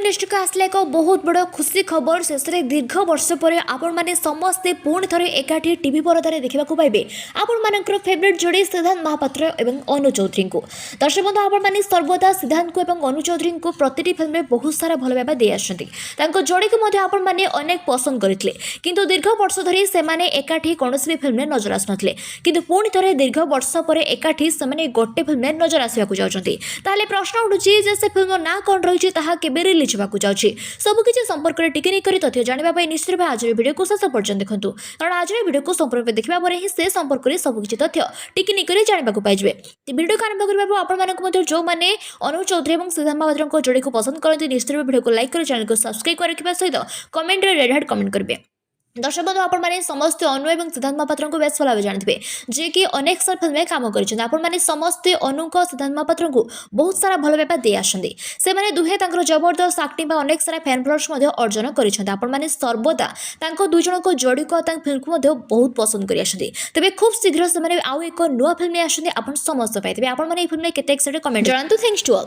Industry को आसला एक बहुत बड़ खुशी खबर शेष में दीर्घ वर्ष पर आपण मैंने समस्ते पुणी थे एकाठी टीवी परदार देखा पाइबे आपण मानकर फेवरेट जोड़ी सिद्धांत महापात्र और अनु चौधरी को। दर्शक बंधु आपण मैंने सर्वदा सिद्धांत को अनु चौधरी को प्रति फिल्म में बहुत सारा भल भाव दे आसती जोड़ी को आपण मैंने अनेक पसंद करते किंतु दीर्घ वर्ष धरी से एकाठी कौन भी फिल्म में नजर आसुनते किंतु पुणी थे दीर्घ वर्ष पर एकाठी से गोटे फिल्म में नजर आसवाक जाती प्रश्न उठुची से फिल्म ना कौन रही केबे रिलीज होगा जाऊँगी सबकि संपर्क में टिके नहीं तथ्य जानापी निश्चित भाव आज भिडियो को शेष पर्यटन देखूँ कारण आज भिडियो को संपर्क में देखा पर ही से संपर्क में सबकि तथ्य टिके नहीं जानापी पाइबे। भिडियो को आरंभ करने आप जो मैंने अनु चौधरी और सिद्धांत महापात्र जोड़ी को पसंद करते निश्चित भिडियो को लाइक कर चैनल को सब्सक्राइब कर सहित कमेंट में रेड हार्ट कमेंट करेंगे। दर्शक बंधु आपण मैंने समस्त अनु और सिद्धांत महापात्र को बेस भल भाव जानते जे कि अनेक सारा फिल्म में काम कर समस्ते अनु को सिद्धांत महापात्र को बहुत सारा भल भाव दे आसती से दुहे जबरदस्त एक्टिंग अनेक सारा फैन फॉलोअर्स अर्जन कर सर्वदा दुई जन को जोड़ी को फिल्म को बहुत पसंद कर आसती तेज खूब शीघ्र से आउ एक नुआ फिल्म आसते समस्त पाइबे। आपण मैंने फिल्म में केते एक्साइटेड कमेंट जानतु। Thanks to all.